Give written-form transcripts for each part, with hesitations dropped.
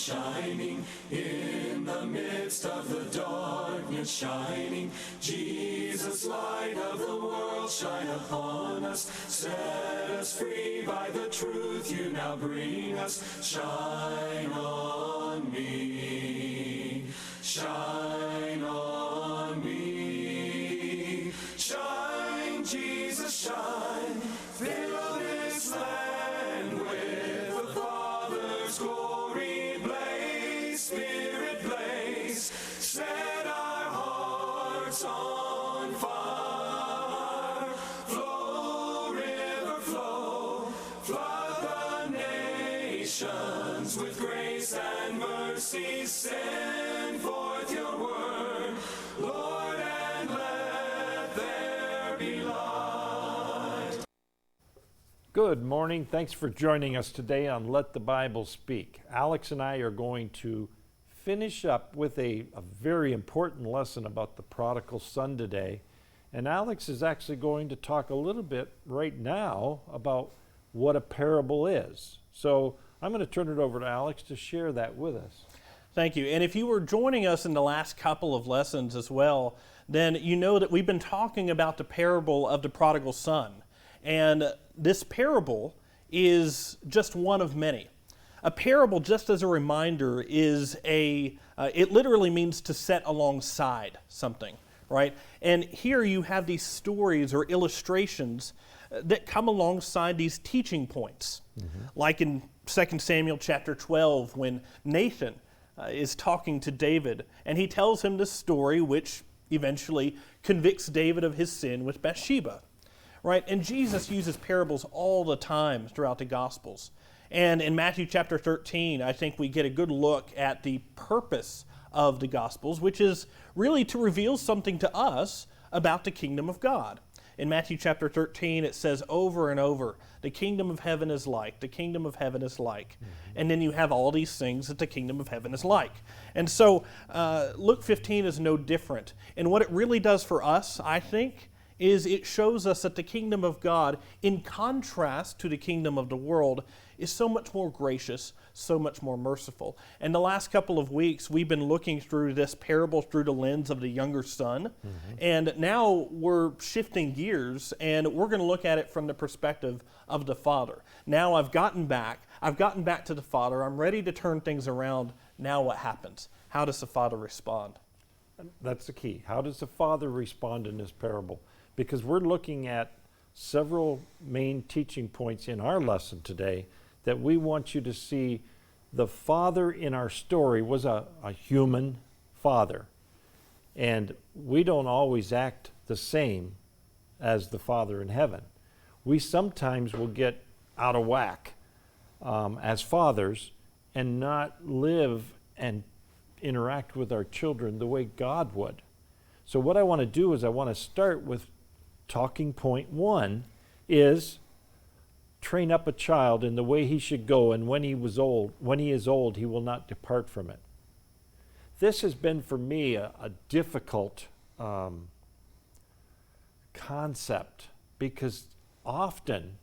shining, in the midst of the darkness shining. Jesus, light of the world, shine upon us, set us free by the truth you now bring us. Shine on me, shine on me, shine, Jesus, shine, fill this land with the Father's glory. Blaze, Spirit, blaze, set our hearts on fire. Flow, river, flow, flood the nations with grace and mercy. Send forth your word, Lord, and let there be light. Good morning. Thanks for joining us today on Let the Bible Speak. Alex and I are going to finish up with a very important lesson about the prodigal son today. And Alex is actually going to talk a little bit right now about what a parable is. So I'm going to turn it over to Alex to share that with us. Thank you. And if you were joining us in the last couple of lessons as well, then you know that we've been talking about the parable of the prodigal son. And this parable is just one of many. A parable, just as a reminder, is it literally means to set alongside something, right? And here you have these stories or illustrations that come alongside these teaching points. Like in 2 Samuel chapter 12, when Nathan is talking to David, and he tells him this story which eventually convicts David of his sin with Bathsheba. Right? And Jesus uses parables all the time throughout the Gospels. And in Matthew chapter 13, I think we get a good look at the purpose of the Gospels, which is really to reveal something to us about the kingdom of God. In Matthew chapter 13, it says over and over, the kingdom of heaven is like, the kingdom of heaven is like. And then you have all these things that the kingdom of heaven is like. And so Luke 15 is no different. And what it really does for us, I think, is it shows us that the kingdom of God, in contrast to the kingdom of the world, is so much more gracious, so much more merciful. And the last couple of weeks, we've been looking through this parable through the lens of the younger son. And now we're shifting gears, and we're going to look at it from the perspective of the father. Now I've gotten back to the father. I'm ready to turn things around. Now what happens? How does the father respond? That's the key. How does the father respond in this parable? Because we're looking at several main teaching points in our lesson today that we want you to see. The father in our story was a human father, and we don't always act the same as the Father in heaven. We sometimes will get out of whack as fathers and not live and interact with our children the way God would. So what I want to do is I want to start with talking point one is train up a child in the way he should go, and when he is old, he will not depart from it. This has been for me a difficult concept, because often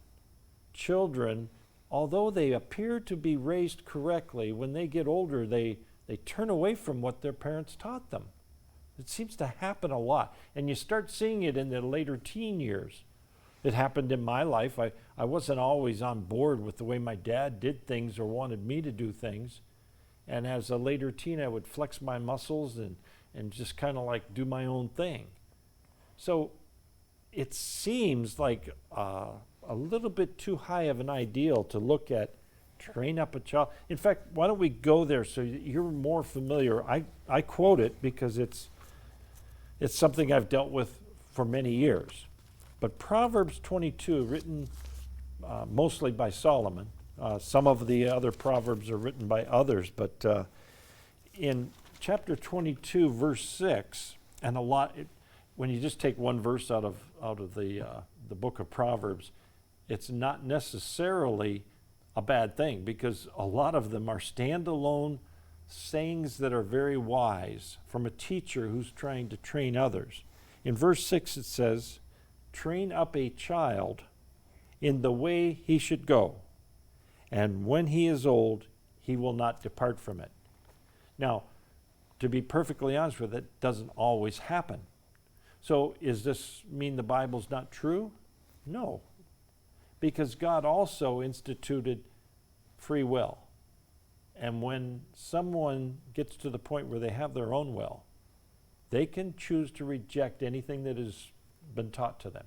children, although they appear to be raised correctly, when they get older, they turn away from what their parents taught them. It seems to happen a lot, and you start seeing it in the later teen years. It happened in my life. I wasn't always on board with the way my dad did things or wanted me to do things, and as a later teen I would flex my muscles and just kind of like do my own thing. So it seems like a little bit too high of an ideal to look at train up a child. In fact, why don't we go there so you're more familiar. I quote it because it's something I've dealt with for many years. But Proverbs 22, written mostly by Solomon. Some of the other Proverbs are written by others, but in chapter 22, verse 6, and when you just take one verse out of the book of Proverbs, it's not necessarily a bad thing, because a lot of them are standalone sayings that are very wise from a teacher who's trying to train others. In verse 6 it says, "Train up a child in the way he should go, and when he is old, he will not depart from it. Now, to be perfectly honest with it, doesn't always happen. So does this mean the Bible's not true? No. Because God also instituted free will. And when someone gets to the point where they have their own will, they can choose to reject anything that has been taught to them.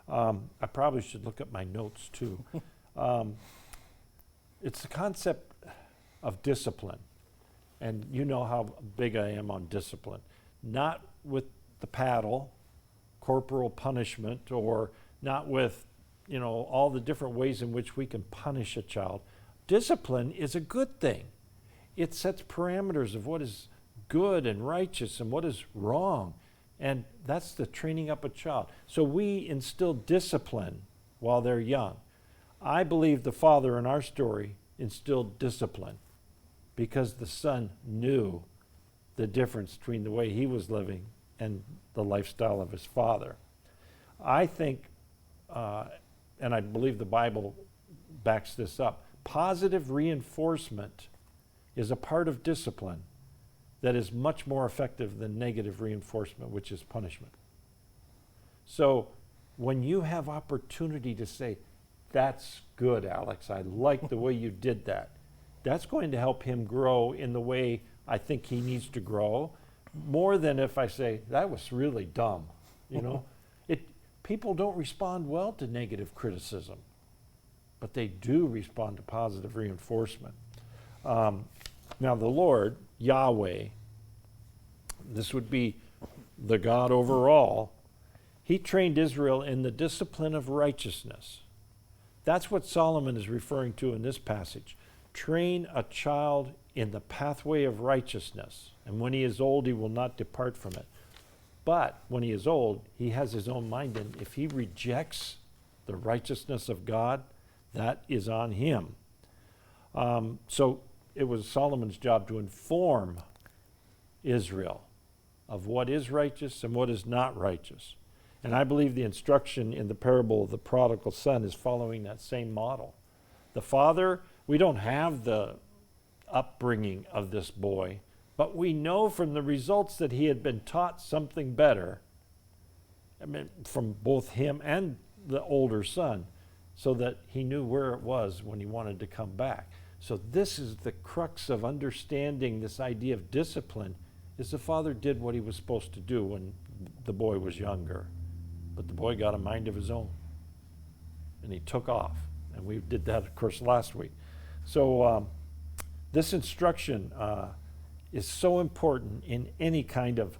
I probably should look at my notes too. It's the concept of discipline. And you know how big I am on discipline. Not with the paddle, corporal punishment, or not with, all the different ways in which we can punish a child. Discipline is a good thing. It sets parameters of what is good and righteous and what is wrong. And that's the training up a child. So we instill discipline while they're young. I believe the father in our story instilled discipline because the son knew the difference between the way he was living and the lifestyle of his father. I think, and I believe the Bible backs this up, positive reinforcement is a part of discipline that is much more effective than negative reinforcement, which is punishment. So when you have opportunity to say, that's good, Alex, I like the way you did that, that's going to help him grow in the way I think he needs to grow, more than if I say, that was really dumb. People don't respond well to negative criticism, but they do respond to positive reinforcement. Now the Lord, Yahweh, this would be the God over all, he trained Israel in the discipline of righteousness. That's what Solomon is referring to in this passage. Train a child in the pathway of righteousness, and when he is old, he will not depart from it. But when he is old, he has his own mind, and if he rejects the righteousness of God, that is on him. So it was Solomon's job to inform Israel of what is righteous and what is not righteous. And I believe the instruction in the parable of the prodigal son is following that same model. The father, we don't have the upbringing of this boy, but we know from the results that he had been taught something better, from both him and the older son, so that he knew where it was when he wanted to come back. So this is the crux of understanding this idea of discipline, is the father did what he was supposed to do when the boy was younger. But the boy got a mind of his own, and he took off. And we did that, of course, last week. So this instruction is so important in any kind of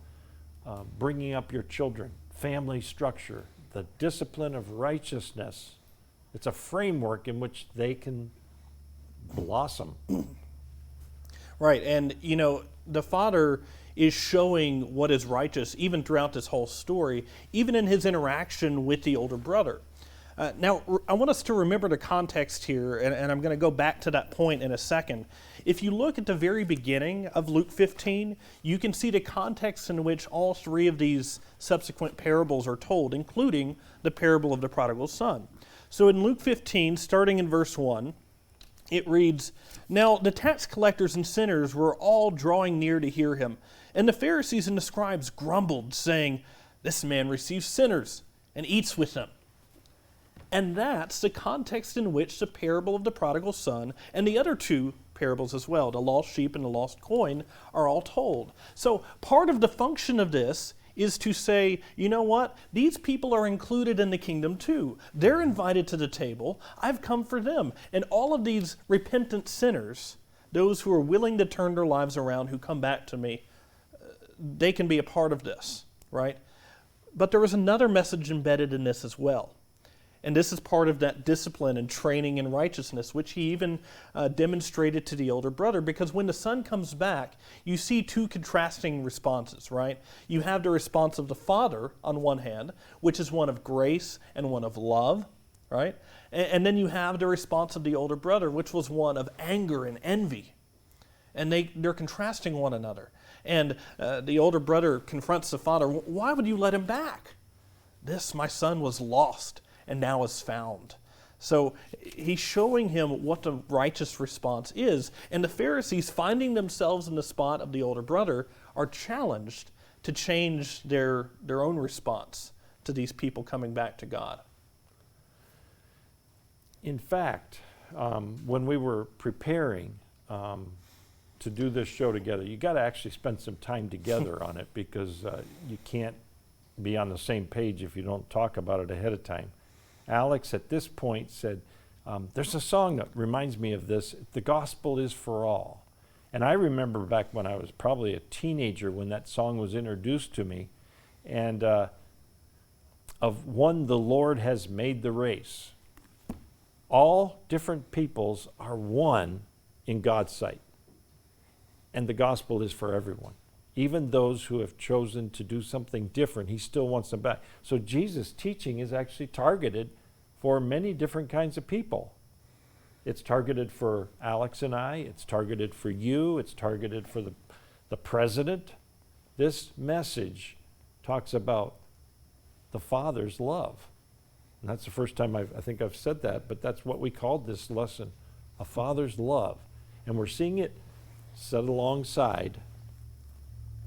bringing up your children, family structure, the discipline of righteousness. It's a framework in which they can blossom. Right, and the father is showing what is righteous even throughout this whole story, even in his interaction with the older brother. Now, I want us to remember the context here, and I'm going to go back to that point in a second. If you look at the very beginning of Luke 15, you can see the context in which all three of these subsequent parables are told, including the parable of the prodigal son. So in Luke 15, starting in verse 1, it reads, "Now the tax collectors and sinners were all drawing near to hear him, and the Pharisees and the scribes grumbled, saying, 'This man receives sinners and eats with them.'" And that's the context in which the parable of the prodigal son and the other two parables as well, the lost sheep and the lost coin, are all told. So part of the function of this is to say, you know what? These people are included in the kingdom too. They're invited to the table. I've come for them. And all of these repentant sinners, those who are willing to turn their lives around, who come back to me, they can be a part of this, right? But there was another message embedded in this as well. And this is part of that discipline and training in righteousness, which he even demonstrated to the older brother. Because when the son comes back, you see two contrasting responses, right? You have the response of the father on one hand, which is one of grace and one of love, right? And then you have the response of the older brother, which was one of anger and envy. And they're contrasting one another. And the older brother confronts the father, "Why would you let him back? This, my son, was lost and now is found." So he's showing him what the righteous response is. And the Pharisees, finding themselves in the spot of the older brother, are challenged to change their own response to these people coming back to God. In fact, when we were preparing to do this show together, you got to actually spend some time together on it, because you can't be on the same page if you don't talk about it ahead of time. Alex at this point said, there's a song that reminds me of this, "The Gospel is for All." And I remember back when I was probably a teenager when that song was introduced to me, and of one, the Lord has made the race. All different peoples are one in God's sight. And the gospel is for everyone. Even those who have chosen to do something different, he still wants them back. So Jesus' teaching is actually targeted for many different kinds of people. It's targeted for Alex and I. It's targeted for you. It's targeted for the president. This message talks about the Father's love. And that's the first time I think I've said that, but that's what we called this lesson, a Father's love. And we're seeing it set alongside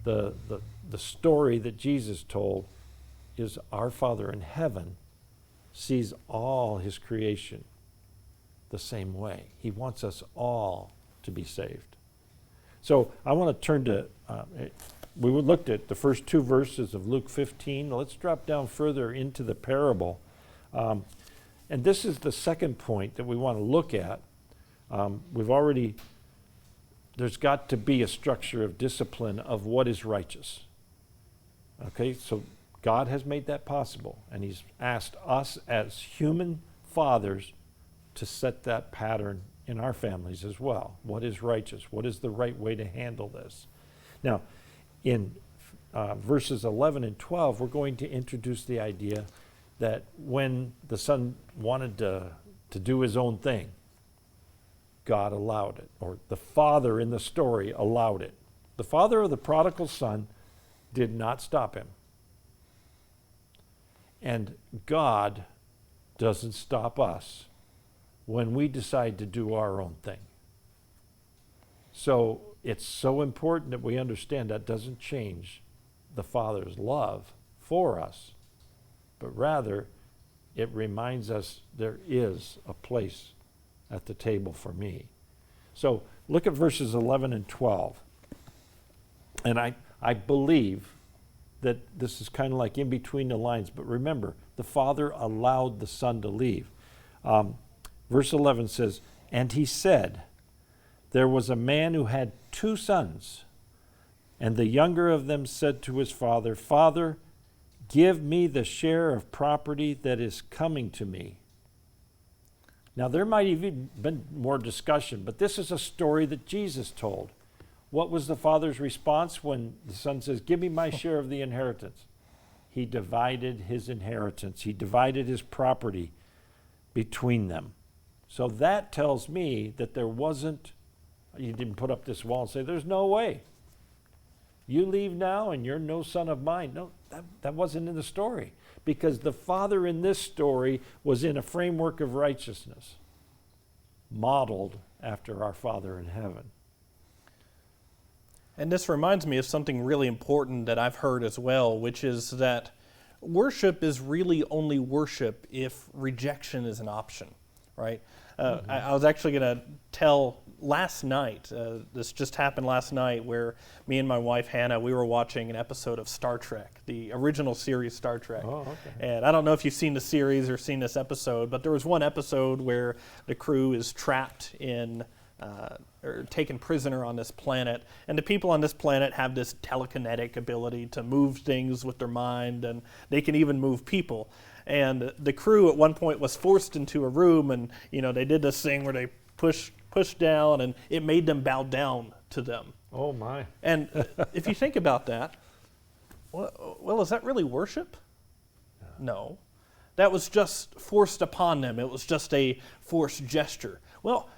the story that Jesus told is our Father in heaven sees all his creation the same way. He wants us all to be saved. So I want to turn to, we looked at the first two verses of Luke 15. Let's drop down further into the parable. And this is the second point that we want to look at. There's got to be a structure of discipline of what is righteous. Okay, so God has made that possible, and he's asked us as human fathers to set that pattern in our families as well. What is righteous? What is the right way to handle this? Now, in verses 11 and 12, we're going to introduce the idea that when the son wanted to do his own thing, God allowed it, or the father in the story allowed it. The father of the prodigal son did not stop him. And God doesn't stop us when we decide to do our own thing. So it's so important that we understand that doesn't change the Father's love for us, but rather it reminds us there is a place at the table for me. So look at verses 11 and 12. And I believe that this is kind of like in between the lines, but remember, the Father allowed the Son to leave. Verse 11 says, "And he said, there was a man who had 2 sons, and the younger of them said to his father, Father, give me the share of property that is coming to me." Now, there might even been more discussion, but this is a story that Jesus told. What was the father's response when the son says, give me my share of the inheritance? He divided his inheritance. He divided his property between them. So that tells me that there wasn't, you didn't put up this wall and say, there's no way. You leave now and you're no son of mine. No, that wasn't in the story. Because the father in this story was in a framework of righteousness, modeled after our Father in heaven. And this reminds me of something really important that I've heard as well, which is that worship is really only worship if rejection is an option, right? I was actually going to tell last night, this just happened last night, where me and my wife Hannah, we were watching an episode of Star Trek, the original series Star Trek. Oh, okay. And I don't know if you've seen the series or seen this episode, but there was one episode where the crew is trapped in or taken prisoner on this planet, and the people on this planet have this telekinetic ability to move things with their mind, and they can even move people. And the crew at one point was forced into a room, and they did this thing where they pushed down, and it made them bow down to them. Oh my. And if you think about that, well, is that really worship? No. That was just forced upon them. It was just a forced gesture. Well,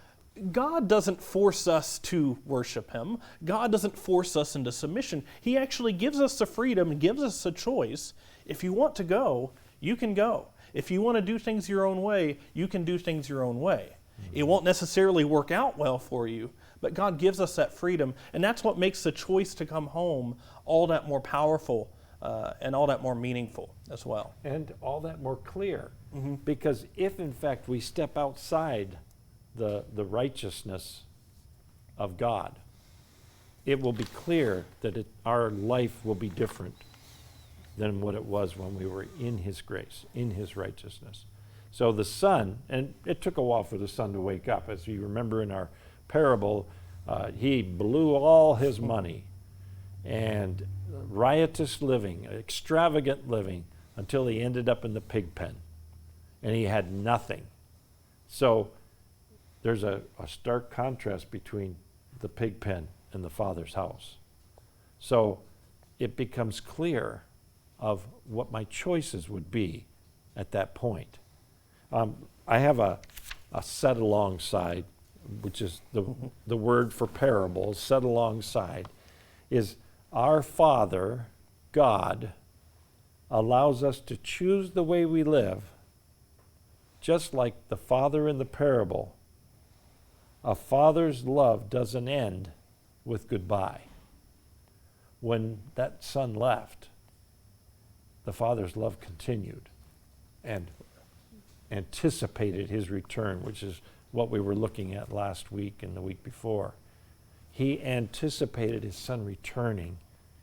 God doesn't force us to worship him. God doesn't force us into submission. He actually gives us the freedom and gives us a choice. If you want to go, you can go. If you want to do things your own way, you can do things your own way. It won't necessarily work out well for you, but God gives us that freedom, and that's what makes the choice to come home all that more powerful and all that more meaningful as well. And all that more clear. Because if, in fact, we step outside the righteousness of God, it will be clear that our life will be different than what it was when we were in His grace, in His righteousness. So the son, and it took a while for the son to wake up. As you remember in our parable, he blew all his money and riotous living, extravagant living, until he ended up in the pig pen. And he had nothing. So there's a stark contrast between the pig pen and the Father's house. So it becomes clear of what my choices would be at that point. I have a set alongside, which is the word for parables, set alongside, is our Father, God, allows us to choose the way we live, just like the father in the parable. A father's love doesn't end with goodbye. When that son left, the father's love continued and anticipated his return, which is what we were looking at last week and the week before. He anticipated his son returning.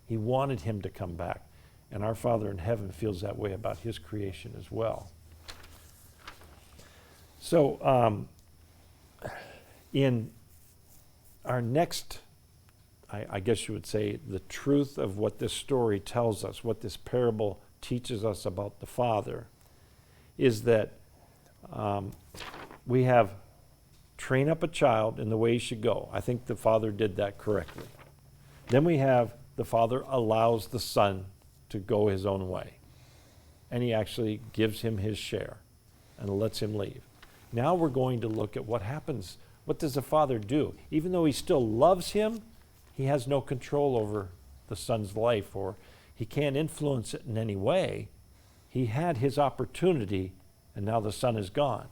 He wanted him to come back. And our Father in heaven feels that way about his creation as well. So in our next, I guess you would say, the truth of what this story tells us, what this parable teaches us about the Father, is that we have train up a child in the way he should go. I think the Father did that correctly. Then we have the Father allows the Son to go his own way. And he actually gives him his share and lets him leave. Now we're going to look at what happens. What does the Father do? Even though he still loves him, he has no control over the Son's life, or he can't influence it in any way. He had his opportunity, and now the Son is gone.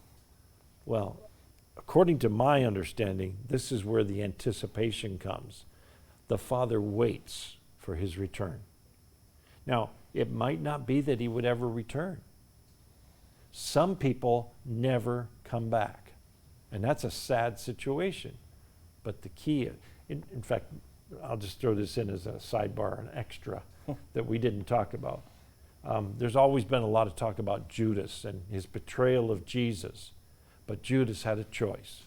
Well, according to my understanding, this is where the anticipation comes. The Father waits for his return. Now, it might not be that he would ever return. Some people never come back, and that's a sad situation. But the key, in fact, I'll just throw this in as a sidebar, an extra that we didn't talk about. There's always been a lot of talk about Judas and his betrayal of Jesus, but Judas had a choice.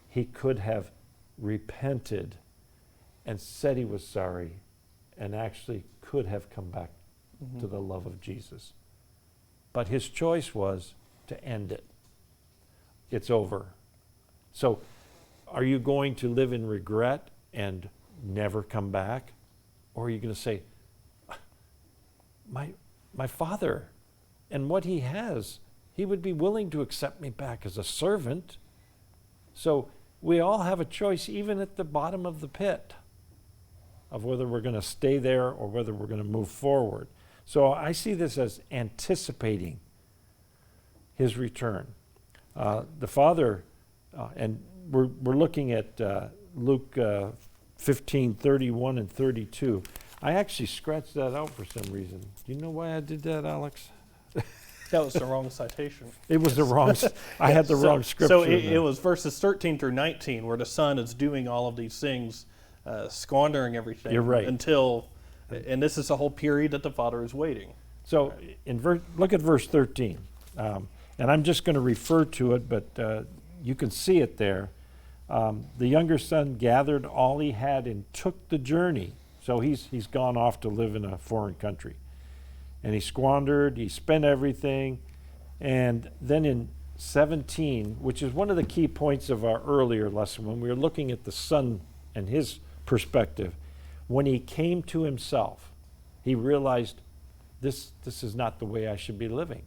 He could have repented and said he was sorry, and actually could have come back to the love of Jesus. But his choice was to end it. It's over. So are you going to live in regret and never come back? Or are you going to say, my Father and what he has, he would be willing to accept me back as a servant. So we all have a choice, even at the bottom of the pit, of whether we're going to stay there or whether we're going to move forward. So I see this as anticipating his return. The Father, and we're looking at Luke 15:31 and 32. I actually scratched that out for some reason. Do you know why I did that, Alex? That was the wrong citation. It was the wrong, I had the wrong scripture. So it was verses 13 through 19 where the Son is doing all of these things, squandering everything. You're right. Until, and this is the whole period that the Father is waiting. So look at verse 13. And I'm just going to refer to it, but you can see it there. The younger son gathered all he had and took the journey. So he's gone off to live in a foreign country. And he squandered, he spent everything. And then in 17, which is one of the key points of our earlier lesson, when we were looking at the son and his perspective, when he came to himself, he realized this is not the way I should be living.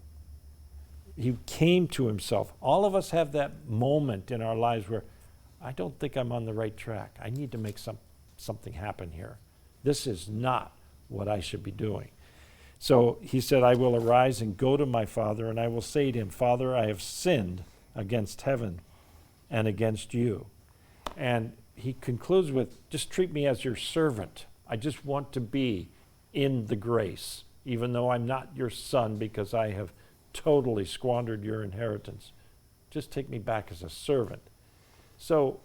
He came to himself. All of us have that moment in our lives where I don't think I'm on the right track. I need to make something happen here. This is not what I should be doing. So he said, I will arise and go to my father, and I will say to him, Father, I have sinned against heaven and against you. And he concludes with, just treat me as your servant. I just want to be in the grace, even though I'm not your son because I have totally squandered your inheritance. Just take me back as a servant. So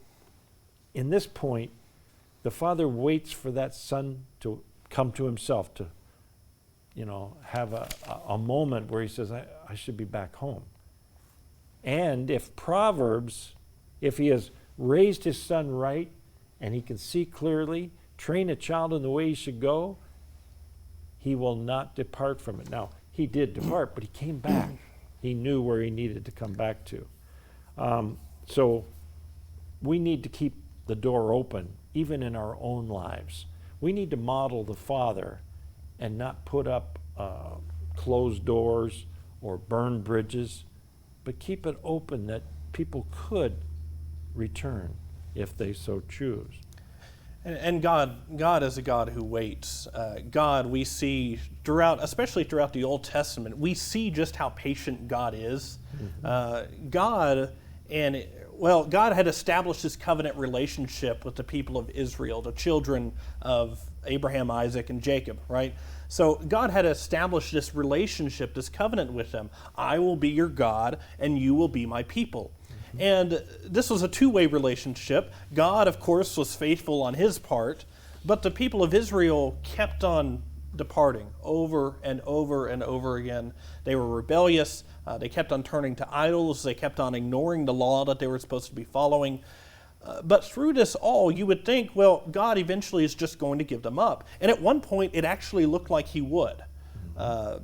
in this point, the father waits for that son to come to himself, to have a moment where he says, I should be back home. And if Proverbs, if he has raised his son right and he can see clearly, train a child in the way he should go, he will not depart from it. Now, he did depart, but he came back. He knew where he needed to come back to. So we need to keep the door open, even in our own lives. We need to model the Father and not put up closed doors or burn bridges, but keep it open that people could return if they so choose. And God is a God who waits. God, we see especially throughout the Old Testament, we see just how patient God is. Mm-hmm. God had established his covenant relationship with the people of Israel, the children of Abraham, Isaac, and Jacob, right? So God had established this relationship, this covenant with them. I will be your God, and you will be my people. Mm-hmm. And this was a two-way relationship. God, of course, was faithful on his part, but the people of Israel kept on departing over and over and over again. They were rebellious. They kept on turning to idols. They kept on ignoring the law that they were supposed to be following. But through this all, you would think, well, God eventually is just going to give them up. And at one point, it actually looked like he would,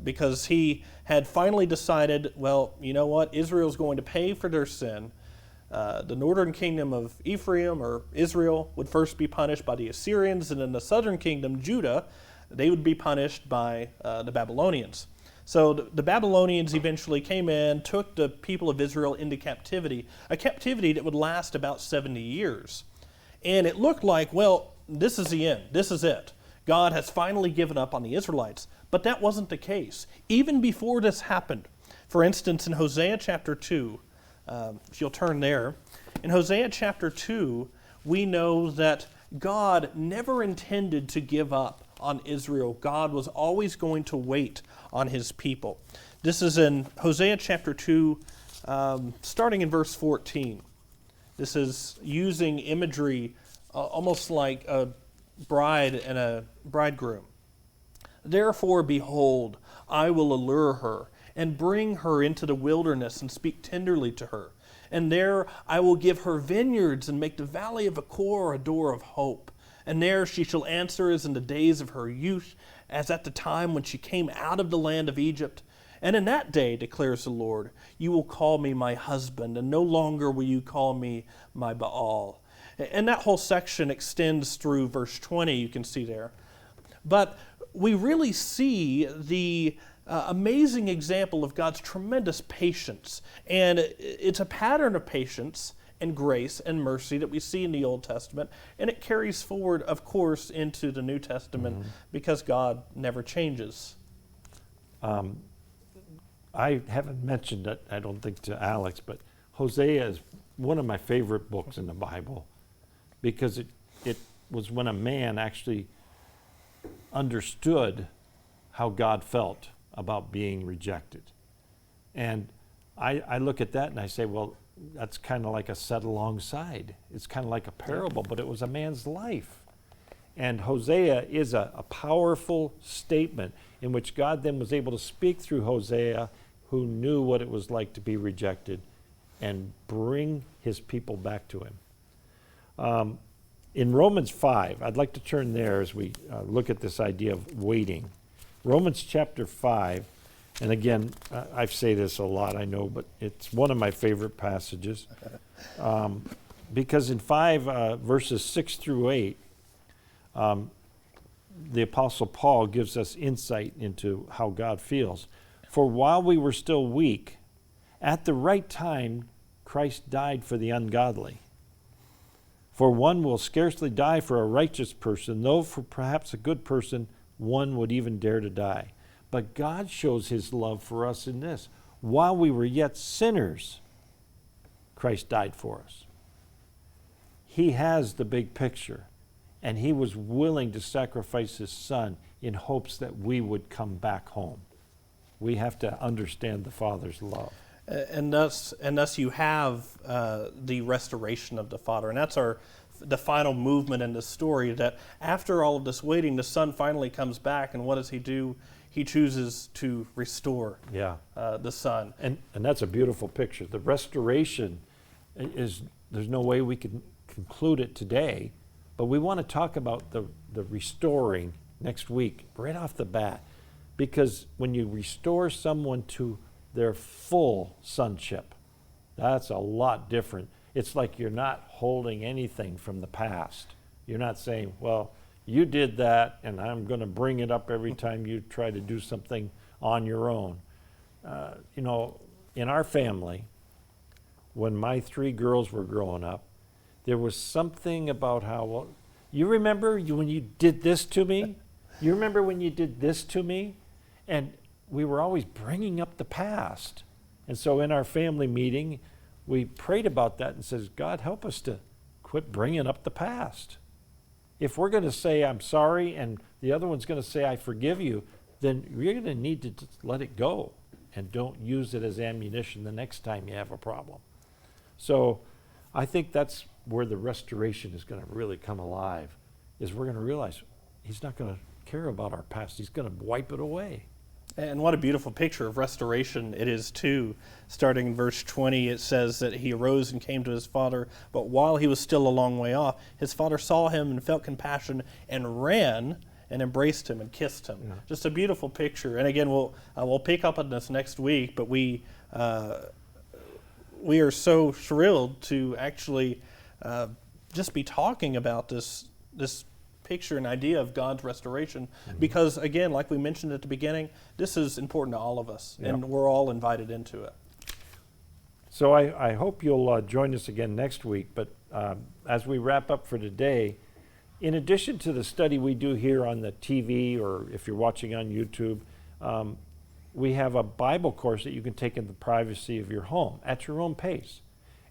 because he had finally decided, well, you know what? Israel's going to pay for their sin. The northern kingdom of Ephraim, or Israel, would first be punished by the Assyrians, and in the southern kingdom, Judah, they would be punished by the Babylonians. So the Babylonians eventually came in, took the people of Israel into captivity, a captivity that would last about 70 years. And it looked like, well, this is the end. This is it. God has finally given up on the Israelites. But that wasn't the case. Even before this happened, for instance, in Hosea chapter 2, if you'll turn there, in Hosea chapter 2, we know that God never intended to give up on Israel. God was always going to wait on his people. This is in Hosea chapter 2, starting in verse 14. This is using imagery almost like a bride and a bridegroom. Therefore, behold, I will allure her and bring her into the wilderness and speak tenderly to her. And there I will give her vineyards and make the valley of Achor a door of hope. And there she shall answer as in the days of her youth, as at the time when she came out of the land of Egypt. And in that day, declares the Lord, you will call me my husband, and no longer will you call me my Baal. And that whole section extends through verse 20, you can see there. But we really see the amazing example of God's tremendous patience. And it's a pattern of patience and grace and mercy that we see in the Old Testament, and it carries forward, of course, into the New Testament, because God never changes. I haven't mentioned it, I don't think, to Alex, but Hosea is one of my favorite books in the Bible, because it was when a man actually understood how God felt about being rejected. And I look at that and I say, well, that's kind of like a set alongside. It's kind of like a parable, but it was a man's life. And Hosea is a powerful statement in which God then was able to speak through Hosea, who knew what it was like to be rejected, and bring his people back to him. In Romans 5, I'd like to turn there as we look at this idea of waiting. Romans chapter 5, and again, I say this a lot, I know, but it's one of my favorite passages. Because in 5 verses 6 through 8, the Apostle Paul gives us insight into how God feels. For while we were still weak, at the right time, Christ died for the ungodly. For one will scarcely die for a righteous person, though for perhaps a good person, one would even dare to die. But God shows his love for us in this. While we were yet sinners, Christ died for us. He has the big picture, and he was willing to sacrifice his son in hopes that we would come back home. We have to understand the Father's love. And thus you have the restoration of the Father. And that's the final movement in the story, that after all of this waiting, the Son finally comes back, and what does he do? He chooses to restore the Son. And that's a beautiful picture. The restoration is, there's no way we can conclude it today, but we want to talk about the restoring next week, right off the bat. Because when you restore someone to their full sonship, that's a lot different. It's like you're not holding anything from the past. You're not saying, well, you did that, and I'm going to bring it up every time you try to do something on your own. In our family, when my 3 girls were growing up, there was something about how, well, you remember when you did this to me? You remember when you did this to me? And we were always bringing up the past. And so in our family meeting, we prayed about that and says, God, help us to quit bringing up the past. If we're going to say, I'm sorry, and the other one's going to say, I forgive you, then you're going to need to just let it go and don't use it as ammunition the next time you have a problem. So I think that's where the restoration is going to really come alive, is we're going to realize he's not going to care about our past. He's going to wipe it away. And what a beautiful picture of restoration it is, too. Starting in verse 20, it says that he arose and came to his father, but while he was still a long way off, his father saw him and felt compassion and ran and embraced him and kissed him. Yeah. Just a beautiful picture. And again, we'll pick up on this next week, but we are so thrilled to actually just be talking about this picture and idea of God's restoration, because again, like we mentioned at the beginning, this is important to all of us, and we're all invited into it. So I hope you'll join us again next week, but as we wrap up for today, in addition to the study we do here on the TV, or if you're watching on YouTube, we have a Bible course that you can take in the privacy of your home at your own pace.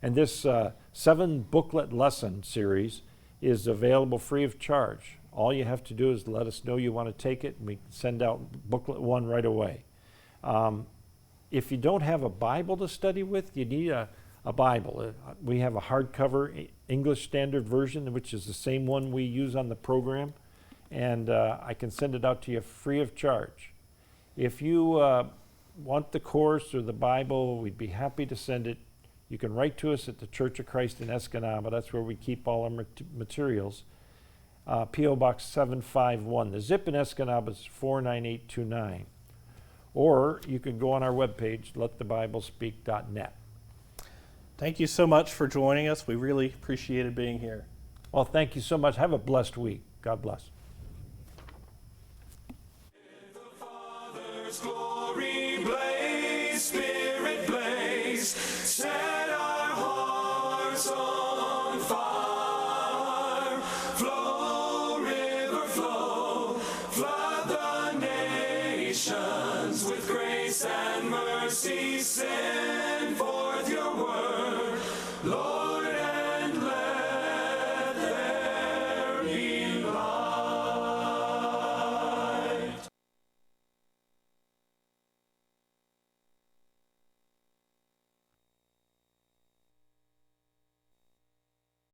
And this 7-booklet lesson series is available free of charge. All you have to do is let us know you want to take it, and we can send out booklet 1 right away. If you don't have a Bible to study with, you need a Bible. We have a hardcover English Standard Version, which is the same one we use on the program, and I can send it out to you free of charge. If you want the course or the Bible, we'd be happy to send it. You can write to us at the Church of Christ in Escanaba. That's where we keep all our materials. P.O. Box 751. The zip in Escanaba is 49829. Or you can go on our webpage, letthebiblespeak.net. Thank you so much for joining us. We really appreciated being here. Well, thank you so much. Have a blessed week. God bless. Glory blaze, Spirit blaze, set our hearts on fire. Flow, river flow, flood the nations with grace and mercy. Send